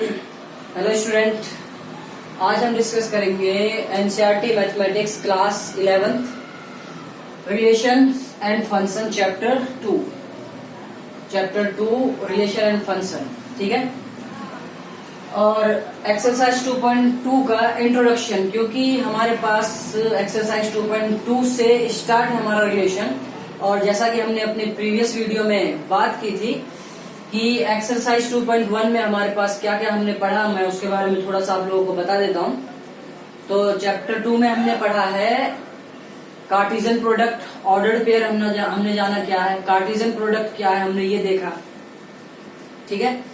Hello student, आज हम discuss करेंगे NCERT mathematics class 11th relation and function chapter 2 relation and function. ठीक है, और एक्सरसाइज 2.2 का इंट्रोडक्शन, क्योंकि हमारे पास एक्सरसाइज 2.2 से स्टार्ट है हमारा रिलेशन। और जैसा कि हमने अपने प्रीवियस वीडियो में बात की थी कि एक्सरसाइज 2.1 में हमारे पास क्या क्या हमने पढ़ा, मैं उसके बारे में थोड़ा सा आप लोगों को बता देता हूं। तो चैप्टर 2 में हमने पढ़ा है कार्टेशियन प्रोडक्ट, ऑर्डर्ड पेयर हमने जाना क्या है, कार्टेशियन प्रोडक्ट क्या है हमने ये देखा। ठीक है,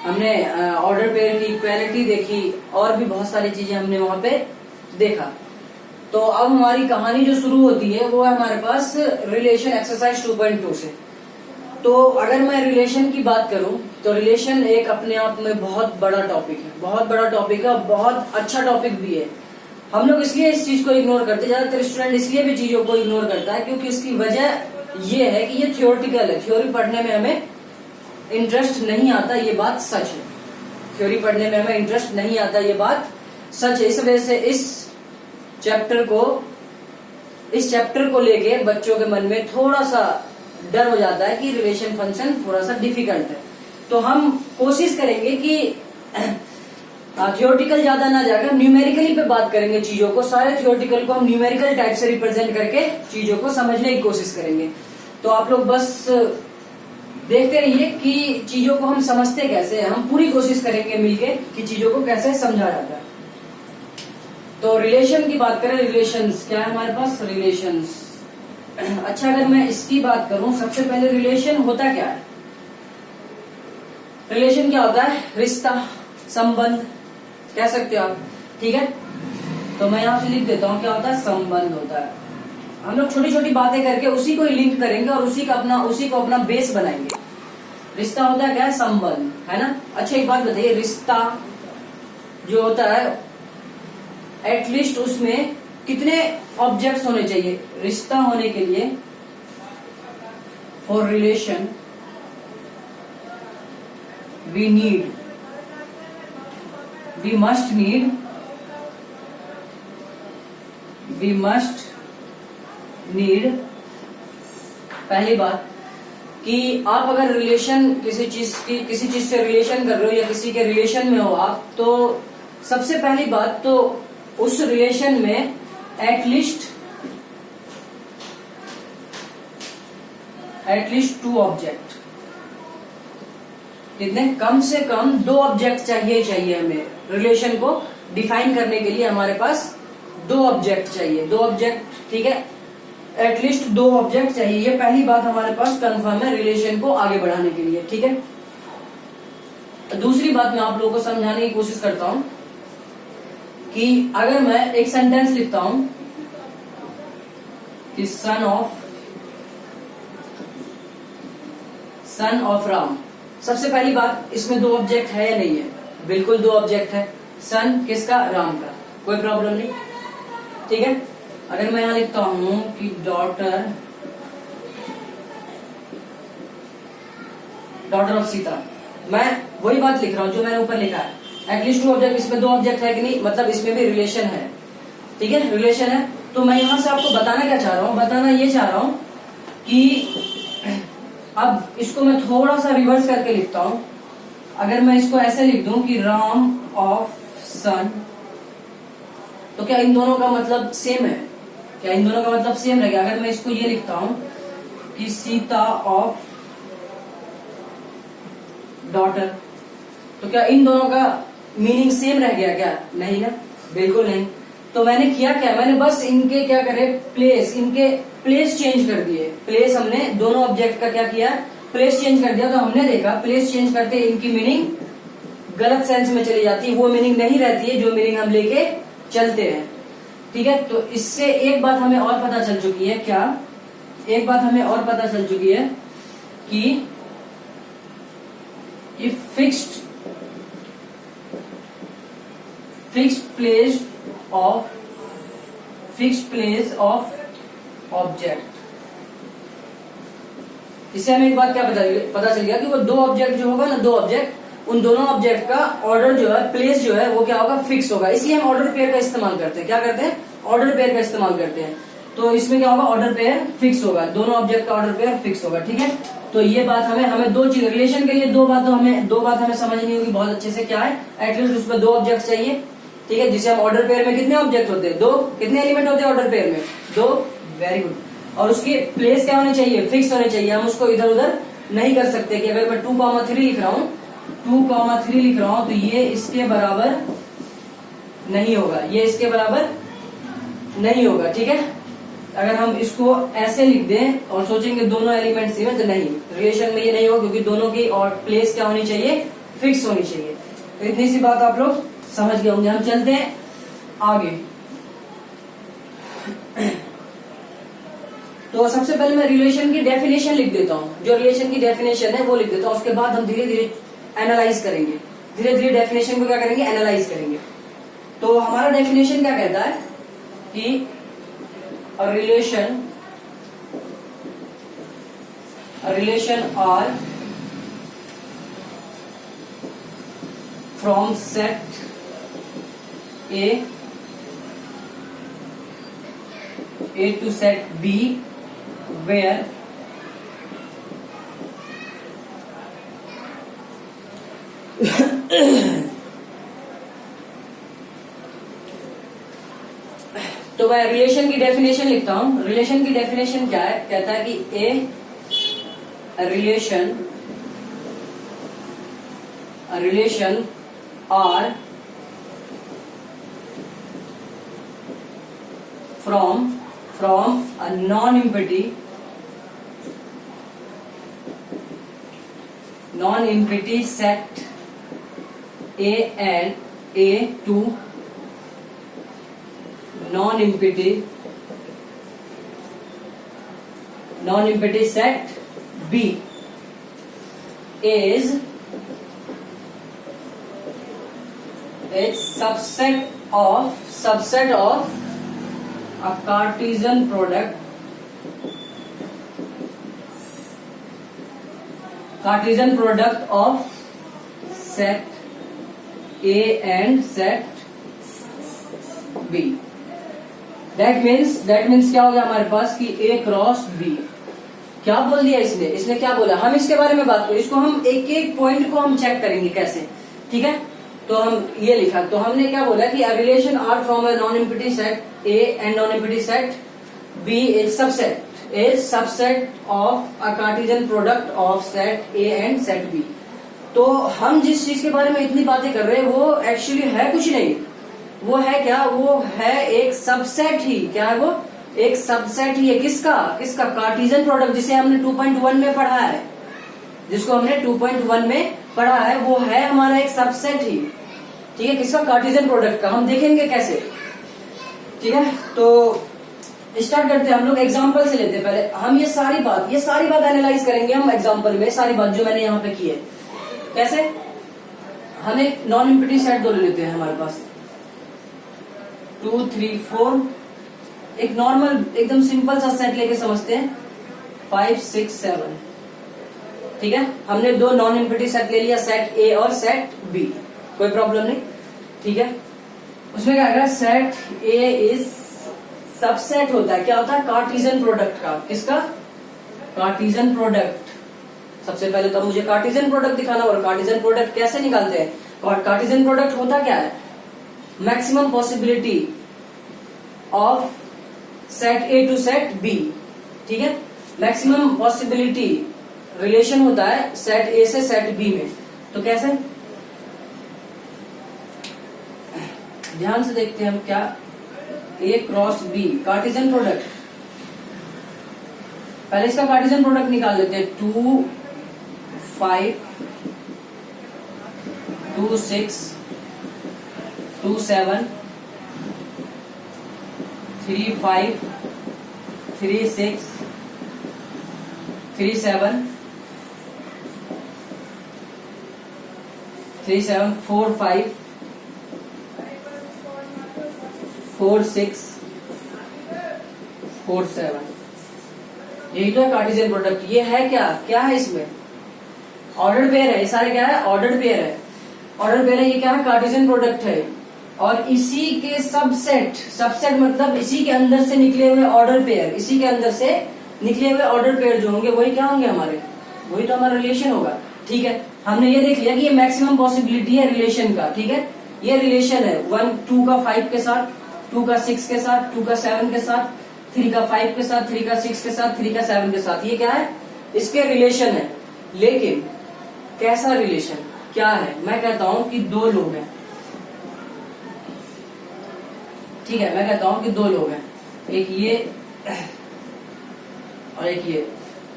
हमने ऑर्डर पेयर की इक्वालिटी देखी और भी बहुत सारी चीजें हमने वहां पे देखा। तो अब हमारी कहानी जो शुरू होती है वो है हमारे पास रिलेशन एक्सरसाइज 2.2 से। तो अगर मैं रिलेशन की बात करूं तो रिलेशन एक अपने आप में बहुत बड़ा टॉपिक है, बहुत बड़ा टॉपिक है और बहुत अच्छा टॉपिक भी है। हम लोग इसलिए इस चीज को इग्नोर करते, ज्यादातर स्टूडेंट इसलिए भी चीजों को इग्नोर करता है क्योंकि इसकी वजह ये है कि ये थियोरिटिकल है, थ्योरी पढ़ने में हमें इंटरेस्ट नहीं आता, ये बात सच है। थ्योरी पढ़ने में हमें इंटरेस्ट नहीं आता, ये बात सच है। इस वजह से इस चैप्टर को लेके बच्चों के मन में थोड़ा सा डर हो जाता है कि रिलेशन फंक्शन थोड़ा सा डिफिकल्ट है। तो हम कोशिश करेंगे कि थियोरिटिकल ज्यादा ना जाकर न्यूमेरिकली पे बात करेंगे चीजों को, सारे थियोरिटिकल को हम न्यूमेरिकल टाइप से रिप्रेजेंट करके चीजों को समझने की कोशिश करेंगे। तो आप लोग बस देखते रहिए कि चीजों को हम समझते कैसे हैं। हम पूरी कोशिश करेंगे मिलके कि चीजों को कैसे समझा जाता है। तो रिलेशन की बात करें, रिलेशंस क्या है हमारे पास, रिलेशंस। अच्छा, अगर मैं इसकी बात करूं, सबसे पहले रिलेशन होता क्या है? रिलेशन क्या होता है? रिश्ता, संबंध कह सकते हो आप। ठीक है, तो मैं यहां से लिख देता हूं क्या होता है, संबंध होता है। हम लोग छोटी छोटी बातें करके उसी को लिंक करेंगे और उसी को अपना बेस बनाएंगे। रिश्ता होता है क्या है, संबंध, है ना। अच्छा, एक बात बताइए, रिश्ता जो होता है एटलीस्ट उसमें कितने ऑब्जेक्ट्स होने चाहिए? रिश्ता होने के लिए, for relation we must need पहली बात कि आप अगर रिलेशन किसी चीज से रिलेशन कर रहे हो या किसी के रिलेशन में हो आप, तो सबसे पहली बात तो उस रिलेशन में एटलीस्ट 2 ऑब्जेक्ट, कितने, कम से कम 2 ऑब्जेक्ट चाहिए हमें। रिलेशन को डिफाइन करने के लिए हमारे पास 2 ऑब्जेक्ट चाहिए, 2 ऑब्जेक्ट। ठीक है, एटलीस्ट 2 ऑब्जेक्ट चाहिए, ये पहली बात हमारे पास कंफर्म है रिलेशन को आगे बढ़ाने के लिए। ठीक है, दूसरी बात मैं आप लोगों को समझाने की कोशिश करता हूं कि अगर मैं एक सेंटेंस लिखता हूं कि सन ऑफ राम, सबसे पहली बात इसमें 2 ऑब्जेक्ट है या नहीं है? बिल्कुल 2 ऑब्जेक्ट है। सन किसका? राम का, कोई प्रॉब्लम नहीं। ठीक है, अगर मैं यहां लिखता हूं कि डॉटर ऑफ सीता, मैं वही बात लिख रहा हूं जो मैंने ऊपर लिखा है। एटलीस्ट 2 ऑब्जेक्ट, इसमें 2 ऑब्जेक्ट है कि नहीं, मतलब इसमें भी रिलेशन है। ठीक है, रिलेशन है। तो मैं यहां से आपको बताना क्या चाह रहा हूं, बताना ये चाह रहा हूं कि अब इसको मैं थोड़ा सा रिवर्स करके लिखता हूं। अगर मैं इसको ऐसे लिख दूं कि राम ऑफ सन, तो क्या इन दोनों का मतलब सेम है? क्या इन दोनों का मतलब सेम रहेगा? अगर मैं इसको ये लिखता हूं कि सीता ऑफ डॉटर, तो क्या इन दोनों का मीनिंग सेम रह गया क्या? नहीं ना, बिल्कुल नहीं। तो मैंने किया क्या, मैंने बस इनके क्या करे, इनके प्लेस चेंज कर दिए। प्लेस हमने दोनों ऑब्जेक्ट का क्या किया, प्लेस चेंज कर दिया। तो हमने देखा प्लेस चेंज करते इनकी मीनिंग गलत सेंस में चली जाती है, वो मीनिंग नहीं रहती है जो मीनिंग हम लेके चलते हैं। ठीक है, तो इससे एक बात हमें और पता चल चुकी है, क्या एक बात हमें और पता चल चुकी है कि फिक्स्ड प्लेस ऑफ ऑब्जेक्ट, इससे हमें एक बात क्या पता चल गया कि वो 2 ऑब्जेक्ट जो होगा ना, 2 ऑब्जेक्ट उन दोनों ऑब्जेक्ट का ऑर्डर जो है, प्लेस जो है वो क्या होगा, फिक्स होगा। इसलिए हम ऑर्डर पेयर का इस्तेमाल करते हैं। क्या करते हैं, ऑर्डर पेयर का इस्तेमाल करते हैं। तो इसमें क्या होगा, ऑर्डर पेयर फिक्स होगा, दोनों ऑब्जेक्ट का ऑर्डर पेयर फिक्स होगा। ठीक है, तो ये बात हमें दो चीज, रिलेशन के लिए दो बात हमें समझनी होगी बहुत अच्छे से। क्या है, एटलीस्ट उसमें दो ऑब्जेक्ट चाहिए। ठीक है, जिसे हम ऑर्डर पेयर में कितने ऑब्जेक्ट होते हैं, दो। कितने एलिमेंट होते हैं ऑर्डर पेयर में, दो। Very good. और उसकी प्लेस क्या होनी चाहिए, फिक्स होनी चाहिए। हम उसको इधर उधर नहीं कर सकते कि अगर मैं 2,3 लिख रहा हूँ, 2,3 लिख रहा हूं तो ये इसके बराबर नहीं होगा, ये इसके बराबर नहीं होगा। ठीक है, अगर हम इसको ऐसे लिख दें और सोचेंगे दोनों एलिमेंट सेम है, तो नहीं, रिलेशन में ये नहीं होगा, क्योंकि दोनों की और प्लेस क्या होनी चाहिए, फिक्स होनी चाहिए। तो इतनी सी बात आप लोग समझ गए होंगे। हम चलते हैं आगे। तो सबसे पहले मैं रिलेशन की डेफिनेशन लिख देता हूँ। जो रिलेशन की डेफिनेशन है वो लिख देता हूँ, उसके बाद हम धीरे धीरे एनालाइज करेंगे। धीरे धीरे डेफिनेशन को क्या करेंगे, एनालाइज करेंगे। तो हमारा डेफिनेशन क्या कहता है कि a relation R from set A to set B where तो मैं रिलेशन की डेफिनेशन लिखता हूं। रिलेशन की डेफिनेशन क्या है, कहता है कि a relation are from a non empty set A and A to non-empty set B is a subset of a Cartesian product of set A and set B. That means क्या हो गया हमारे पास कि A क्रॉस B। क्या बोल दिया इसने क्या बोला, हम इसके बारे में बात करें। इसको हम एक एक पॉइंट को हम चेक करेंगे कैसे। ठीक है, तो हम ये लिखा, तो हमने क्या बोला कि relation are from a non empty set A and non empty set B is subset of a Cartesian product of set A and set B. तो हम जिस चीज के बारे में इतनी बातें कर रहे हैं वो एक्चुअली है कुछ नहीं, वो है क्या, वो है एक सबसेट ही। क्या है वो, एक सबसेट ही है। किसका कार्टेशियन प्रोडक्ट, जिसे हमने 2.1 में पढ़ा है, जिसको हमने 2.1 में पढ़ा है, वो है हमारा एक सबसेट ही। ठीक है, किसका, कार्टेशियन प्रोडक्ट का। हम देखेंगे कैसे। ठीक है, तो स्टार्ट करते हैं हम लोग। एग्जाम्पल से लेते हैं पहले। हम ये सारी बात एनालाइज करेंगे हम एग्जाम्पल में, सारी बात जो मैंने यहाँ पे की है। कैसे, हम एक नॉन एम्प्टी सेट दो ले लेते हैं हमारे पास, 2 3 4, एक नॉर्मल एकदम सिंपल सा सेट लेके समझते हैं, 5 6 7। ठीक है, हमने दो नॉन एम्प्टी सेट ले लिया, सेट ए और सेट बी, कोई प्रॉब्लम नहीं। ठीक है, उसमें क्या है, सेट ए इज सबसेट होता है, क्या होता है, कार्टेशियन प्रोडक्ट का। किसका, कार्टेशियन प्रोडक्ट। सबसे पहले तो मुझे कार्टेशियन प्रोडक्ट दिखाना, और कार्टेशियन प्रोडक्ट कैसे निकालते हैं। कार्टेशियन प्रोडक्ट होता क्या है, maximum possibility of set A to set B. ठीक है, मैक्सिमम पॉसिबिलिटी रिलेशन होता है सेट ए से सेट बी में। तो कैसे, ध्यान से देखते हैं हम क्या, ए क्रॉस बी कार्टेशियन प्रोडक्ट। पहले इसका कार्टेशियन प्रोडक्ट निकाल लेते हैं। 2 5 2 6 2 7 3 5 3 6 3 7 3 7 4 5 4 6 4 7। यही तो है कार्टेशियन प्रोडक्ट। ये है क्या है इसमें, ऑर्डर पेयर है, ये सारे क्या है, ऑर्डर पेयर है। ऑर्डर पेयर है, ये क्या है, कार्टेशियन प्रोडक्ट है। और इसी के सबसेट, सबसेट मतलब इसी के अंदर से निकले हुए ऑर्डर पेयर, इसी के अंदर से निकले हुए ऑर्डर पेयर जो होंगे वही क्या होंगे हमारे, वही तो हमारा रिलेशन होगा। ठीक है, हमने ये देख लिया कि ये मैक्सिमम पॉसिबिलिटी है रिलेशन का। ठीक है, ये रिलेशन है 1 2 का 5 के साथ, 2 का 6 के साथ, 2 का 7 के साथ, 3 का 5 के साथ, 3 का 6 के साथ, 3 का 7 के साथ। ये क्या है, इसके रिलेशन है। लेकिन कैसा रिलेशन क्या है, मैं कहता हूं कि दो लोग हैं। ठीक है, मैं कहता हूं कि दो लोग हैं, एक ये और एक ये,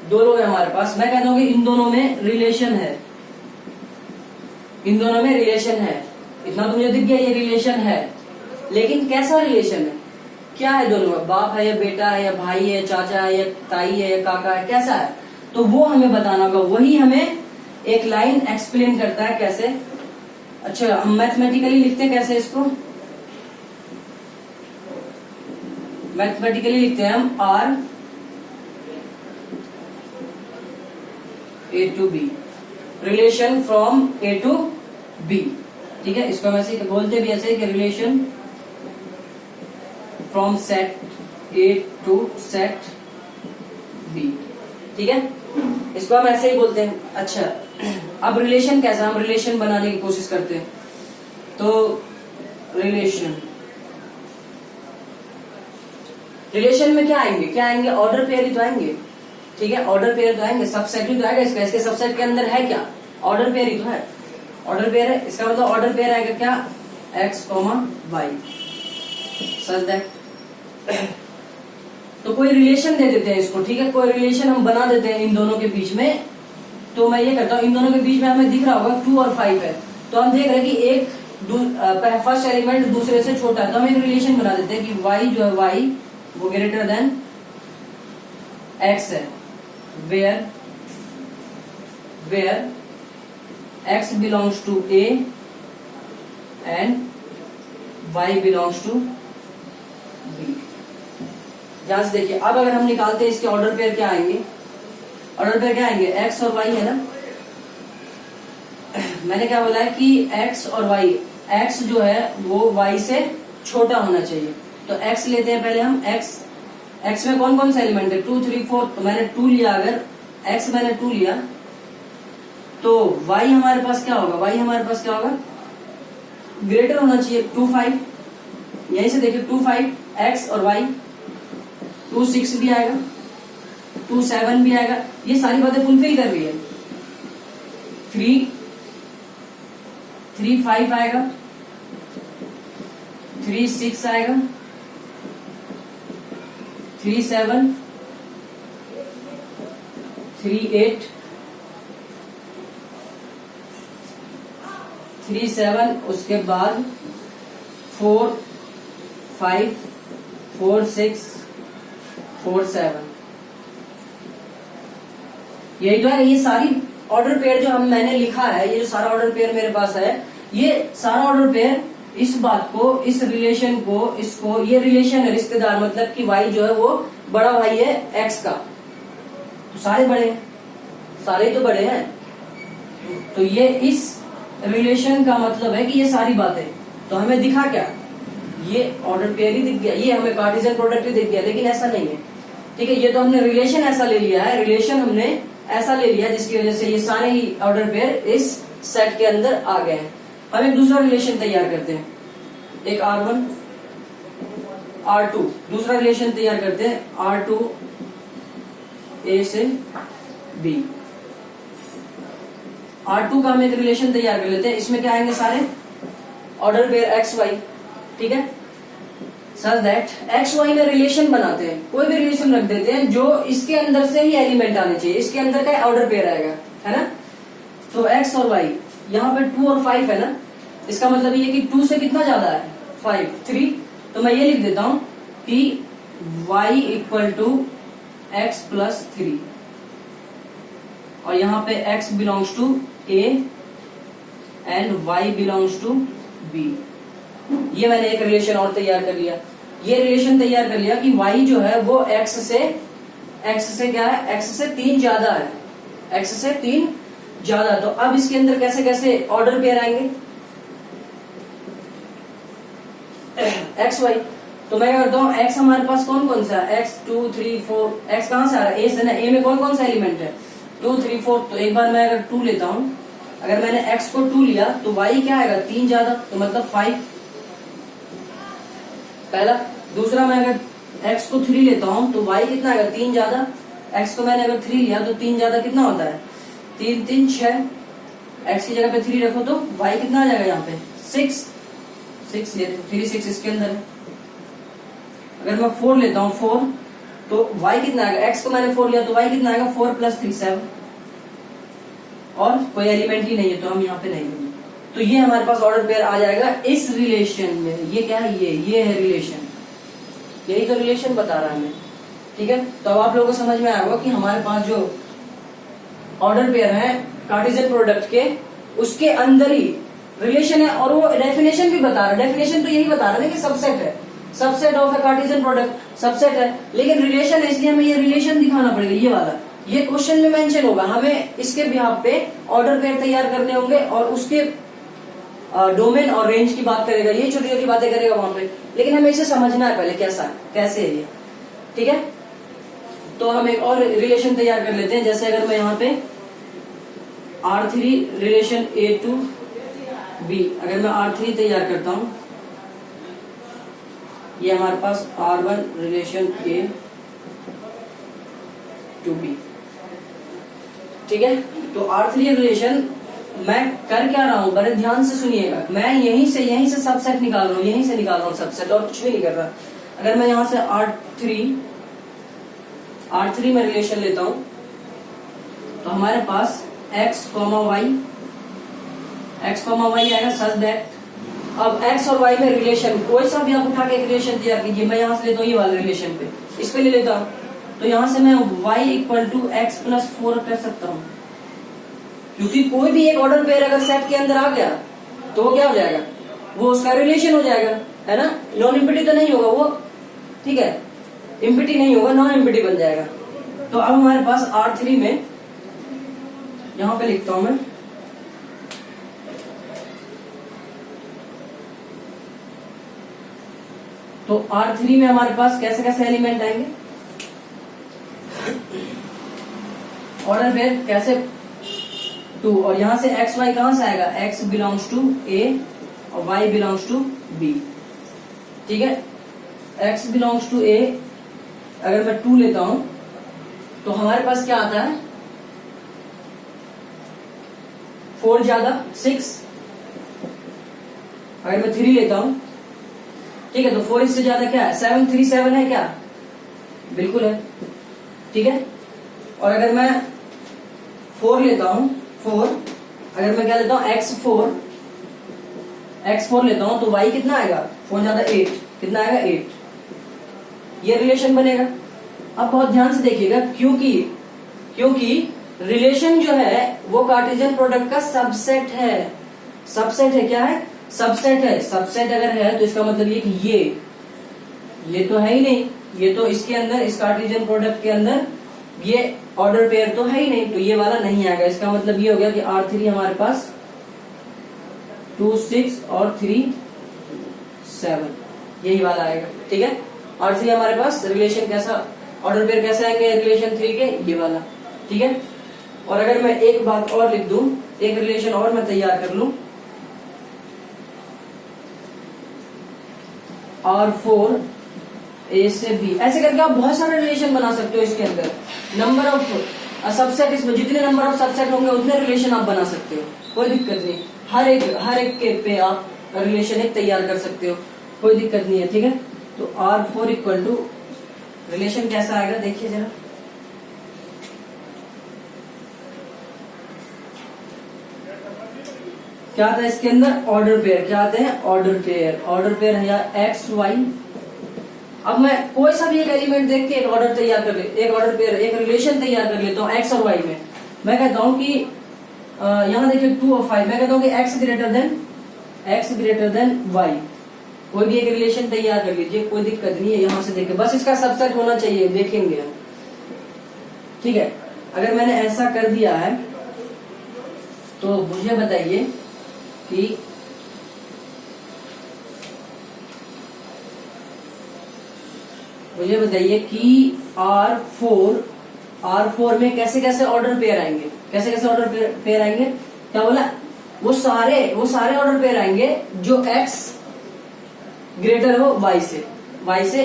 दो लोग हैं हमारे पास। मैं कहता हूं कि इन दोनों में रिलेशन है, इन दोनों में रिलेशन है। इतना तो मुझे दिख गया ये रिलेशन है, लेकिन कैसा रिलेशन है, क्या है दोनों में, बाप है या बेटा है या भाई है, चाचा है या ताई है या काका है, कैसा है, तो वो हमें बताना होगा। वही हमें एक लाइन एक्सप्लेन करता है कैसे। अच्छा, हम मैथमेटिकली लिखते हैं कैसे इसको, मैथमेटिकली लिखते हैं हम R A to B, relation from A to B. ठीक है, इसको हम ऐसे बोलते भी ऐसे कि relation from set A to set B. ठीक है, इसको हम ऐसे ही बोलते हैं। अच्छा, अब रिलेशन कैसा, हम रिलेशन बनाने की कोशिश करते हैं। तो रिलेशन, रिलेशन में क्या आएंगे, क्या आएंगे, ऑर्डर पेयर ही तो आएंगे। ठीक है, ऑर्डर पेयर तो आएंगे, सबसेट ही तो आएगा इसका, इसके सबसेट के अंदर है क्या, ऑर्डर पेयर ही तो है, ऑर्डर पेयर है। इसका मतलब ऑर्डर पेयर आएगा क्या, x, y, सच दैट। तो कोई रिलेशन दे देते हैं इसको। ठीक है, कोई रिलेशन हम बना देते हैं इन दोनों के बीच में। तो मैं ये करता हूँ, इन दोनों के बीच में हमें दिख रहा होगा 2 और 5 है, तो हम देख रहे हैं कि एक फर्स्ट एलिमेंट दूसरे से छोटा है, तो हम एक रिलेशन बना देते हैं कि y जो है, y वो ग्रेटर देन x है, where x belongs to a and y belongs to b। ध्यान से देखिए, अब अगर हम निकालते हैं इसके ऑर्डर पेयर क्या आएंगे, ऑर्डर पेयर क्या आएंगे, x और y है ना। मैंने क्या बोला है कि x और y, x जो है वो y से छोटा होना चाहिए। तो x लेते हैं पहले हम, x में कौन कौन सा एलिमेंट है, 2 3 4, तो मैंने 2 लिया, अगर x मैंने 2 लिया तो y हमारे पास क्या होगा, y हमारे पास क्या होगा, ग्रेटर होना चाहिए 2 5। यहीं से देखिए 2 5 x और y, 2 6 भी आएगा, 2 7 भी आएगा, ये सारी बातें फुलफिल कर रही है। 3 5 आएगा, 3 6 आएगा, 3 7, 3 8, 3 7, उसके बाद 4 5 4 6 4 7। यही तो है, ये सारी ऑर्डर पेयर जो मैंने लिखा है, ये जो सारा ऑर्डर पेयर मेरे पास है, ये सारा ऑर्डर पेयर इस बात को, इस रिलेशन को, इसको, ये रिलेशन है रिश्तेदार, मतलब कि y जो है वो बड़ा भाई है x का, तो सारे बड़े हैं, सारे तो बड़े हैं। तो ये इस रिलेशन का मतलब है कि ये सारी बातें, तो हमें दिखा क्या, ये ऑर्डर पेयर ही दिख गया, ये हमें कार्टेशियन प्रोडक्ट ही दिख गया, लेकिन ऐसा नहीं है। ठीक है, ये तो हमने रिलेशन ऐसा ले लिया है, रिलेशन हमने ऐसा ले लिया जिसकी वजह से ये सारे ही ऑर्डर पेयर इस सेट के अंदर आ गए हैं। हम एक दूसरा रिलेशन तैयार करते हैं, एक R1 R2, दूसरा रिलेशन तैयार करते हैं, R2 A से B। R2 का हम एक रिलेशन तैयार कर लेते हैं, इसमें क्या आएंगे, सारे ऑर्डर पेयर x y। ठीक है, सच दैट एक्स वाई में रिलेशन बनाते हैं, कोई भी रिलेशन रख देते हैं जो इसके अंदर से ही एलिमेंट आने चाहिए, इसके अंदर का ऑर्डर पेयर आएगा, है ना। तो x और y, यहाँ पे 2 और 5 है ना, इसका मतलब ये कि 2 से कितना ज्यादा है, 5 3, तो मैं ये लिख देता हूं कि y equal to x plus 3, और यहाँ पे x belongs to a and y belongs to b। ये मैंने एक रिलेशन और तैयार कर लिया, ये रिलेशन तैयार कर लिया कि y जो है वो x से क्या है, x से 3 ज्यादा है, x से 3 ज्यादा। तो अब इसके अंदर कैसे कैसे ऑर्डर पेयर आएंगे, एक्स वाई। तो मैं क्या करता हूँ, एक्स हमारे पास कौन कौन सा है, एक्स 2 3 4, एक्स कहाँ से आ रहा है, ए से ना। ए में कौन कौन सा एलिमेंट है, 2 3 4। तो एक बार मैं अगर 2 लेता हूँ, अगर मैंने एक्स को 2 लिया तो वाई क्या आएगा, 3 ज्यादा, तो मतलब 5 पहला। दूसरा मैं अगर एक्स को 3 लेता हूँ तो वाई कितना आएगा, 3 ज्यादा। एक्स को मैंने अगर 3 लिया तो 3 ज्यादा कितना होता है, 3 3 6। एक्स की जगह पे 3 रखो तो वाई कितना आ जाएगा यहाँ पे, 6 6, ये 3 6 इसके अंदर है। अगर मैं 4 लेता हूँ 4, तो y कितना आएगा, x को मैंने 4 लिया तो y कितना आएगा, 4 + 3 7। और कोई एलिमेंट ही नहीं है तो हम यहाँ पे नहीं होंगे। तो ये हमारे पास ऑर्डर पेयर आ जाएगा इस रिलेशन में। ये क्या है, ये है रिलेशन, यही तो रिलेशन बता रहा है हमें। ठीक है, तो अब आप लोगों को समझ में आया होगा कि हमारे पास जो ऑर्डर पेयर है कार्टेशियन प्रोडक्ट के, उसके अंदर ही रिलेशन है। और वो डेफिनेशन भी बता रहा है, डेफिनेशन तो यही बता रहा है कि सबसेट है, subset of A Cartesian product subset है। लेकिन रिलेशन है, इसलिए हमें ये रिलेशन दिखाना पड़ेगा, ये वाला। ये क्वेश्चन में मेंशन होगा, हमें इसके बिहाफ पे ऑर्डर पेयर तैयार करने होंगे और उसके डोमेन और रेंज की बात करेगा, ये छोटी छोटी बातें करेगा वहां पे। लेकिन हमें इसे समझना है पहले कैसा है, कैसे है ये। ठीक है, तो हम एक और रिलेशन तैयार कर लेते हैं। जैसे अगर मैं यहाँ पे R3 relation A to B, अगर मैं R3 तैयार करता हूं, ये हमारे पास R1 relation A to B। ठीक है, तो R3 रिलेशन मैं कर क्या रहा हूं, बड़े ध्यान से सुनिएगा। मैं यहीं से सबसेट निकाल रहा हूं, यहीं से निकाल रहा हूं सबसेट, और कुछ भी नहीं कर रहा। अगर मैं यहां से R3 में रिलेशन लेता हूं तो हमारे पास x, y आएगा सच दैट। अब x और y में रिलेशन, कोई सा भी आप उठा के रिलेशन तैयार कीजिए। मैं यहां से लेता हूँ ये वाले रिलेशन पे, इस पे ले लेता हूँ। तो यहां से मैं y = x + 4 कर सकता हूँ, क्योंकि कोई भी एक ऑर्डर पेयर अगर सेट के अंदर आ गया तो वो क्या हो जाएगा, वो उसका रिलेशन हो जाएगा, है ना। नॉन इम्पिटी तो नहीं होगा वो, ठीक है, इम्पिटी नहीं होगा, नॉन इम्पिटी बन जाएगा। तो अब हमारे पास R3 में, यहां पे लिखता हूं मैं, तो R3 में हमारे पास कैसे कैसे एलिमेंट आएंगे, ऑर्डर पेयर कैसे 2, और यहां से x y कहां से आएगा, x belongs to A और y belongs to B। ठीक है, x belongs to A, अगर मैं 2 लेता हूं तो हमारे पास क्या आता है, 4 ज्यादा 6। अगर मैं 3 लेता हूं, ठीक है, तो 4 इससे ज्यादा क्या है, 7 3 7 है क्या, बिल्कुल है। ठीक है, और अगर मैं 4 लेता हूं, 4, अगर मैं क्या लेता हूं, x4 लेता हूं तो y कितना आएगा, 4 ज्यादा 8, कितना आएगा 8। ये रिलेशन बनेगा। अब बहुत ध्यान से देखिएगा, क्योंकि रिलेशन जो है वो कार्टेशियन प्रोडक्ट का सबसेट है। सबसेट है, क्या है, सबसेट है। सबसेट अगर है तो इसका मतलब ये कि ये तो है ही नहीं, ये तो इसके अंदर, इस कार्टेशियन प्रोडक्ट के अंदर ये ऑर्डर पेयर तो है ही नहीं, तो ये वाला नहीं आएगा। इसका मतलब ये हो गया कि R3 हमारे पास 2 6 और 3 7, यही वाला आएगा। ठीक है, R3 हमारे पास रिलेशन कैसा, ऑर्डर पेयर कैसे आएंगे रिलेशन 3 के, ये वाला। ठीक है, और अगर मैं एक बात और लिख दूं, एक रिलेशन और मैं तैयार कर लूं, R4 A से B, ऐसे करके आप बहुत सारे रिलेशन बना सकते हो। इसके अंदर नंबर ऑफ सबसेट, इसमें जितने नंबर ऑफ सबसेट होंगे उतने रिलेशन आप बना सकते हो, कोई दिक्कत नहीं। हर एक के पे आप रिलेशन एक तैयार कर सकते हो, कोई दिक्कत नहीं है। ठीक है, तो R4 = रिलेशन कैसा आएगा, देखिए जरा, क्या आता है इसके अंदर, ऑर्डर पेयर। क्या आते हैं, ऑर्डर पेयर है या x y। अब मैं कोई सा भी एक एलिमेंट देख के एक ऑर्डर तैयार कर ले, एक ऑर्डर पेयर, एक रिलेशन तैयार कर लेता हूँ x और y में। मैं कहता हूँ कि यहाँ देखिए 2 और 5, मैं कहता हूँ कि x ग्रेटर देन y। कोई भी एक रिलेशन तैयार कर लीजिए, कोई दिक्कत नहीं है। यहां से देखिए, बस इसका सबसेट होना चाहिए, देखेंगे हम। ठीक है, अगर मैंने ऐसा कर दिया है तो मुझे बताइए कि R4 में कैसे कैसे ऑर्डर पेयर आएंगे, कैसे कैसे ऑर्डर पेयर आएंगे, क्या बोला, वो सारे ऑर्डर पेयर आएंगे जो x ग्रेटर हो y से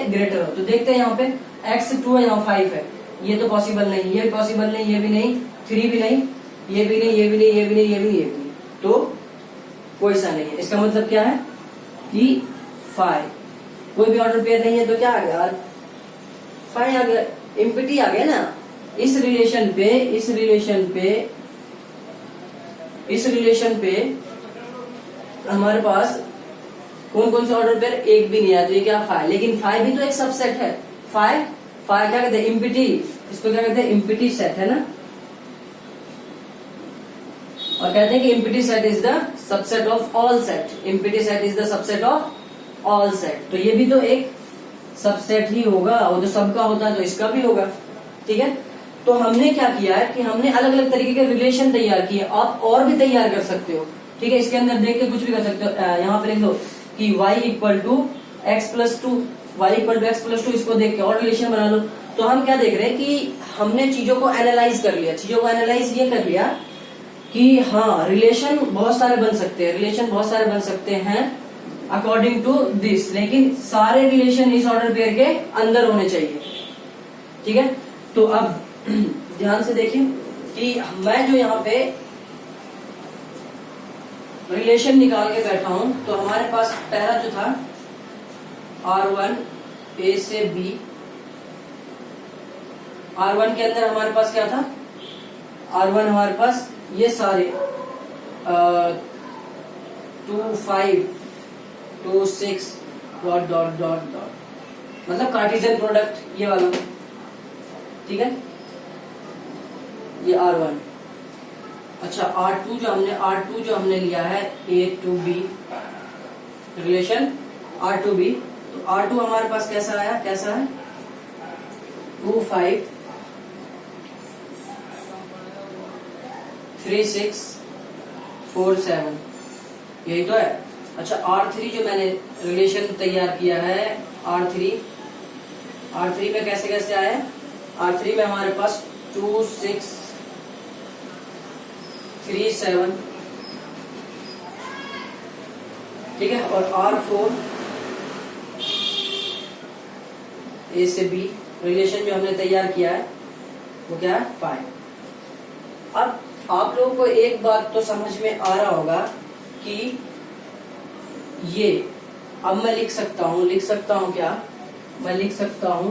ग्रेटर हो। तो देखते हैं यहाँ पे x 2 है, यहाँ 5 है, ये तो पॉसिबल नहीं, ये पॉसिबल नहीं, ये भी नहीं, 3 भी नहीं, ये भी नहीं, ये भी नहीं, ये भी नहीं, ये भी नहीं, ये भी नहीं, तो कोई सा नहीं है। इसका मतलब क्या है कि 5 कोई भी ऑर्डर पेयर नहीं है, तो क्या आ गया, 5 आ गया, एम्प्टी आ गया ना। इस रिलेशन पे हमारे पास कौन कौन से ऑर्डर पेयर, एक भी नहीं आया, तो ये क्या 5, लेकिन 5 भी तो एक सबसेट है। 5 क्या कहते हैं, एम्प्टी, इसको क्या कहते हैं, एम्प्टी सेट है ना। और कहते हैं कि empty set is the subset of all set, empty set is the subset of all set. तो ये भी तो एक सबसेट ही होगा, वो तो सबका होता है तो इसका भी होगा, ठीक है। तो हमने क्या किया है कि हमने अलग अलग तरीके के रिलेशन तैयार किए, आप और भी तैयार कर सकते हो, ठीक है। इसके अंदर देख के कुछ भी कर सकते हो। यहाँ पे लिख दो कि y equal to x plus two, इसको देख के और रिलेशन बना लो। तो हम क्या देख रहे हैं कि हमने चीजों को एनालाइज कर लिया, ये कर लिया कि हाँ रिलेशन बहुत सारे बन सकते हैं अकॉर्डिंग टू दिस, लेकिन सारे रिलेशन इस ऑर्डर पेयर के अंदर होने चाहिए, ठीक है। तो अब ध्यान से देखिए कि मैं जो यहाँ पे रिलेशन निकाल के बैठा हूं, तो हमारे पास पहला जो था R1 A से B, R1 के अंदर हमारे पास क्या था, R1 हमारे पास ये सारे 2 5 2 6 डॉट डॉट डॉट डॉट, मतलब कार्टेशियन प्रोडक्ट ये वाला, ठीक है, ये R1। अच्छा R2 जो हमने लिया है A to B relation R2B, तो R2 हमारे पास कैसा है 2 5 3 6 4 7, यही तो है। अच्छा R3 जो मैंने रिलेशन तैयार किया है, R3 में कैसे कैसे आया, R3 में हमारे पास 2 6 3 7, ठीक है। और R4 A से B रिलेशन जो हमने तैयार किया है वो क्या है 5। अब आप लोगों को एक बात तो समझ में आ रहा होगा कि ये अब मैं लिख सकता हूं क्या, मैं लिख सकता हूं